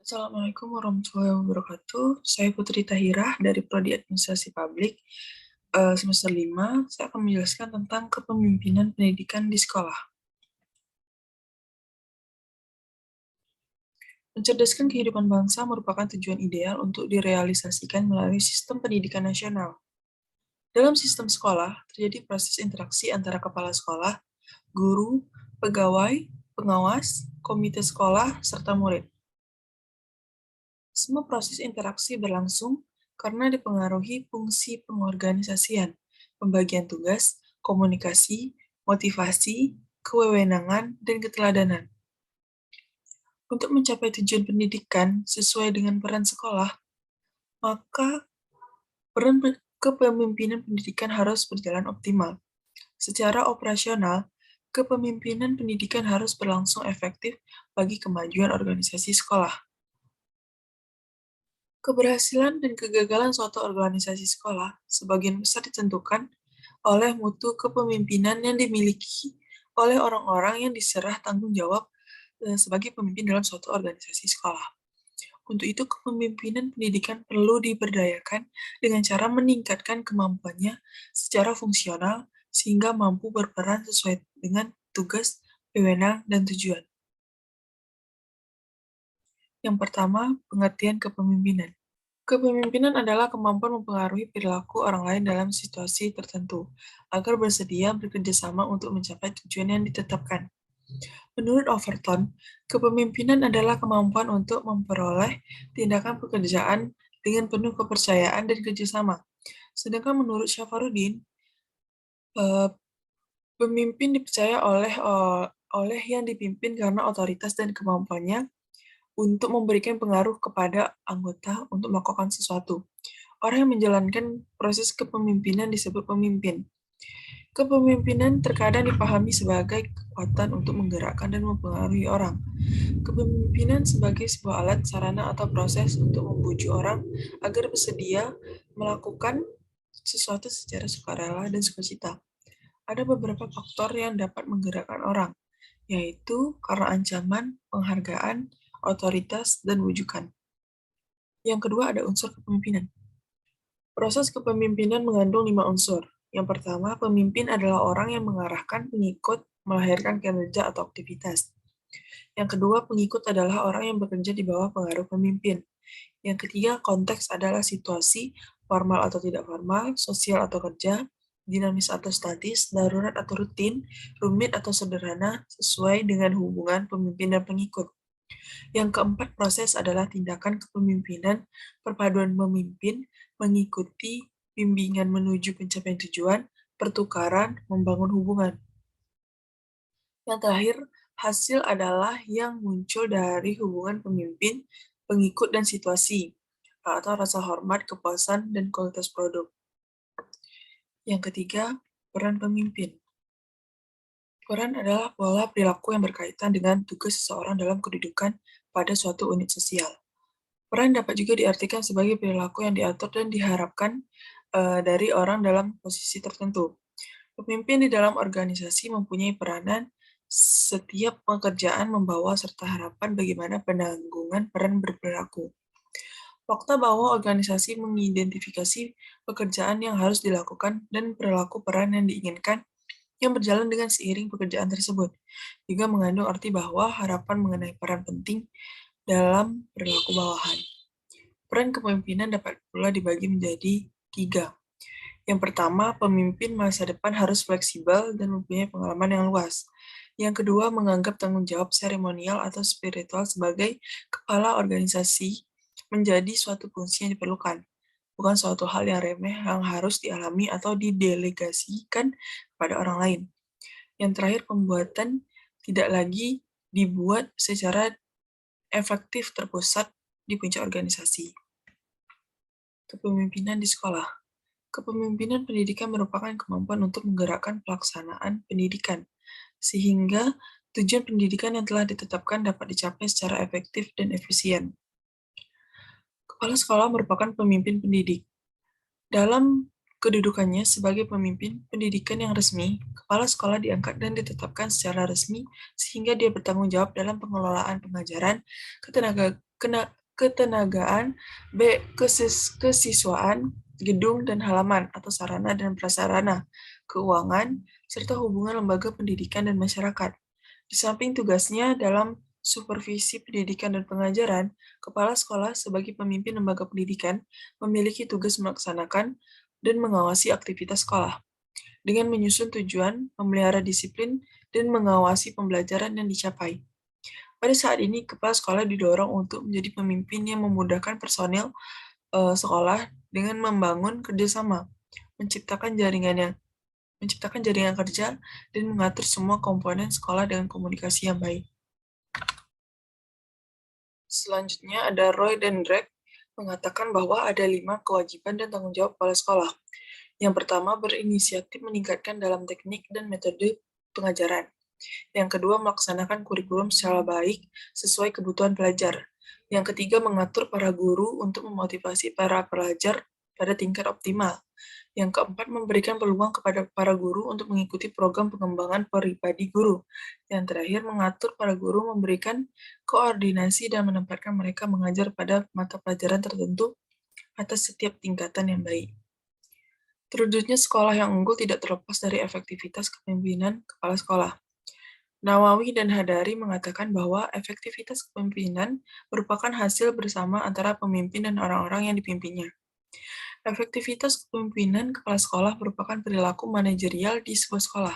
Assalamualaikum warahmatullahi wabarakatuh. Saya Putri Tahirah dari Prodi Administrasi Publik. Semester 5, saya akan menjelaskan tentang kepemimpinan pendidikan di sekolah. Mencerdaskan kehidupan bangsa merupakan tujuan ideal untuk direalisasikan melalui sistem pendidikan nasional. Dalam sistem sekolah, terjadi proses interaksi antara kepala sekolah, guru, pegawai, pengawas, komite sekolah, serta murid. Semua proses interaksi berlangsung karena dipengaruhi fungsi pengorganisasian, pembagian tugas, komunikasi, motivasi, kewewenangan, dan keteladanan. Untuk mencapai tujuan pendidikan sesuai dengan peran sekolah, maka peran kepemimpinan pendidikan harus berjalan optimal. Secara operasional, kepemimpinan pendidikan harus berlangsung efektif bagi kemajuan organisasi sekolah. Keberhasilan dan kegagalan suatu organisasi sekolah sebagian besar ditentukan oleh mutu kepemimpinan yang dimiliki oleh orang-orang yang diserah tanggung jawab sebagai pemimpin dalam suatu organisasi sekolah. Untuk itu, kepemimpinan pendidikan perlu diberdayakan dengan cara meningkatkan kemampuannya secara fungsional sehingga mampu berperan sesuai dengan tugas, wewenang, dan tujuan. Yang pertama, pengertian kepemimpinan. Kepemimpinan adalah kemampuan mempengaruhi perilaku orang lain dalam situasi tertentu, agar bersedia bekerja sama untuk mencapai tujuan yang ditetapkan. Menurut Overton, kepemimpinan adalah kemampuan untuk memperoleh tindakan pekerjaan dengan penuh kepercayaan dan kerjasama. Sedangkan menurut Syafarudin, eh, pemimpin dipercaya oleh yang dipimpin karena otoritas dan kemampuannya untuk memberikan pengaruh kepada anggota untuk melakukan sesuatu. Orang yang menjalankan proses kepemimpinan disebut pemimpin. Kepemimpinan terkadang dipahami sebagai kekuatan untuk menggerakkan dan mempengaruhi orang. Kepemimpinan sebagai sebuah alat, sarana, atau proses untuk membujuk orang agar bersedia melakukan sesuatu secara sukarela dan sukacita. Ada beberapa faktor yang dapat menggerakkan orang, yaitu karena ancaman, penghargaan, otoritas, dan wujukan. Yang kedua ada unsur kepemimpinan. Proses kepemimpinan mengandung 5 unsur. Yang pertama, pemimpin adalah orang yang mengarahkan pengikut melahirkan kinerja atau aktivitas. Yang kedua, pengikut adalah orang yang bekerja di bawah pengaruh pemimpin. Yang ketiga, konteks adalah situasi, formal atau tidak formal, sosial atau kerja, dinamis atau statis, darurat atau rutin, rumit atau sederhana, sesuai dengan hubungan pemimpin dan pengikut. Yang keempat, proses adalah tindakan kepemimpinan, perpaduan memimpin, mengikuti, bimbingan menuju pencapaian tujuan, pertukaran, membangun hubungan. Yang terakhir, hasil adalah yang muncul dari hubungan pemimpin, pengikut, dan situasi, atau rasa hormat, kepuasan, dan kualitas produk. Yang ketiga, peran pemimpin. Peran adalah pola perilaku yang berkaitan dengan tugas seseorang dalam kedudukan pada suatu unit sosial. Peran dapat juga diartikan sebagai perilaku yang diatur dan diharapkan dari orang dalam posisi tertentu. Pemimpin di dalam organisasi mempunyai peranan. Setiap pekerjaan membawa serta harapan bagaimana penanggungan peran berperilaku. Fakta bahwa organisasi mengidentifikasi pekerjaan yang harus dilakukan dan perilaku peran yang diinginkan yang berjalan dengan seiring pekerjaan tersebut, juga mengandung arti bahwa harapan mengenai peran penting dalam perilaku bawahan. Peran kepemimpinan dapat pula dibagi menjadi 3. Yang pertama, pemimpin masa depan harus fleksibel dan mempunyai pengalaman yang luas. Yang kedua, menganggap tanggung jawab seremonial atau spiritual sebagai kepala organisasi menjadi suatu fungsi yang diperlukan, bukan suatu hal yang remeh yang harus dialami atau didelegasikan kepada orang lain. Yang terakhir, pembuatan tidak lagi dibuat secara efektif terpusat di puncak organisasi. Kepemimpinan di sekolah. Kepemimpinan pendidikan merupakan kemampuan untuk menggerakkan pelaksanaan pendidikan, sehingga tujuan pendidikan yang telah ditetapkan dapat dicapai secara efektif dan efisien. Kepala sekolah merupakan pemimpin pendidik. Dalam kedudukannya sebagai pemimpin pendidikan yang resmi, kepala sekolah diangkat dan ditetapkan secara resmi sehingga dia bertanggung jawab dalam pengelolaan pengajaran, ketenagaan, B. Kesiswaan, gedung dan halaman atau sarana dan prasarana, keuangan, serta hubungan lembaga pendidikan dan masyarakat. Di samping tugasnya dalam supervisi pendidikan dan pengajaran, kepala sekolah sebagai pemimpin lembaga pendidikan memiliki tugas melaksanakan dan mengawasi aktivitas sekolah dengan menyusun tujuan, memelihara disiplin, dan mengawasi pembelajaran yang dicapai. Pada saat ini, kepala sekolah didorong untuk menjadi pemimpin yang memudahkan personil sekolah dengan membangun kerjasama, menciptakan jaringan kerja, dan mengatur semua komponen sekolah dengan komunikasi yang baik. Selanjutnya ada Roy dan Drake mengatakan bahwa ada 5 kewajiban dan tanggung jawab kepala sekolah. Yang pertama, berinisiatif meningkatkan dalam teknik dan metode pengajaran. Yang kedua, melaksanakan kurikulum secara baik sesuai kebutuhan pelajar. Yang ketiga, mengatur para guru untuk memotivasi para pelajar pada tingkat optimal. Yang keempat, memberikan peluang kepada para guru untuk mengikuti program pengembangan pribadi guru. Yang terakhir, mengatur para guru memberikan koordinasi dan menempatkan mereka mengajar pada mata pelajaran tertentu atas setiap tingkatan yang baik. Terwujudnya sekolah yang unggul tidak terlepas dari efektivitas kepemimpinan kepala sekolah. Nawawi dan Hadari mengatakan bahwa efektivitas kepemimpinan merupakan hasil bersama antara pemimpin dan orang-orang yang dipimpinnya. Efektivitas kepemimpinan kepala sekolah merupakan perilaku manajerial di sebuah sekolah.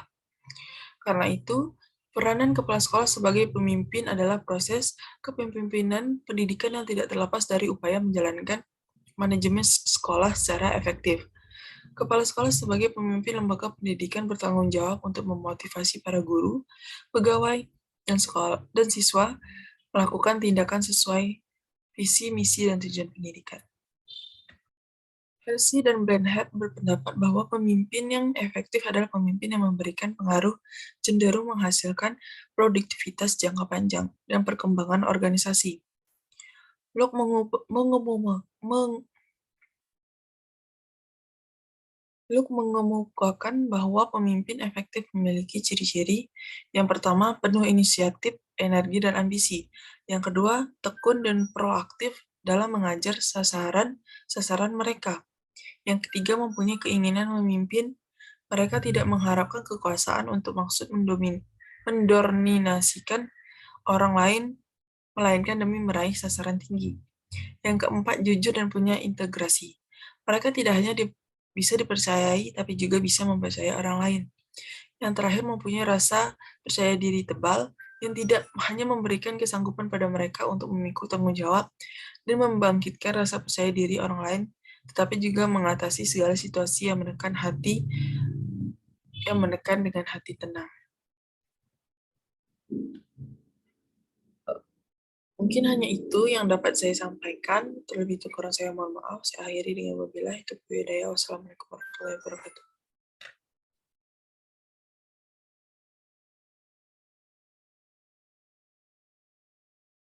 Karena itu, peranan kepala sekolah sebagai pemimpin adalah proses kepemimpinan pendidikan yang tidak terlepas dari upaya menjalankan manajemen sekolah secara efektif. Kepala sekolah sebagai pemimpin lembaga pendidikan bertanggung jawab untuk memotivasi para guru, pegawai, dan siswa melakukan tindakan sesuai visi, misi, dan tujuan pendidikan. Hersey dan Blenhead berpendapat bahwa pemimpin yang efektif adalah pemimpin yang memberikan pengaruh cenderung menghasilkan produktivitas jangka panjang dan perkembangan organisasi. Locke mengemukakan bahwa pemimpin efektif memiliki ciri-ciri. Yang pertama, penuh inisiatif, energi, dan ambisi. Yang kedua, tekun dan proaktif dalam mengajar sasaran mereka. Yang ketiga, mempunyai keinginan memimpin. Mereka tidak mengharapkan kekuasaan untuk maksud mendominasikan orang lain, melainkan demi meraih sasaran tinggi. Yang keempat, jujur dan punya integrasi. Mereka tidak hanya bisa dipercayai, tapi juga bisa mempercayai orang lain. Yang terakhir, mempunyai rasa percaya diri tebal yang tidak hanya memberikan kesanggupan pada mereka untuk memikul tanggung jawab dan membangkitkan rasa percaya diri orang lain, tetapi juga mengatasi segala situasi yang menekan dengan hati tenang. Mungkin hanya itu yang dapat saya sampaikan. Terlebih kurang saya mohon maaf. Saya akhiri dengan wabillahi taufiq wal hidayah. Wassalamualaikum warahmatullahi wabarakatuh.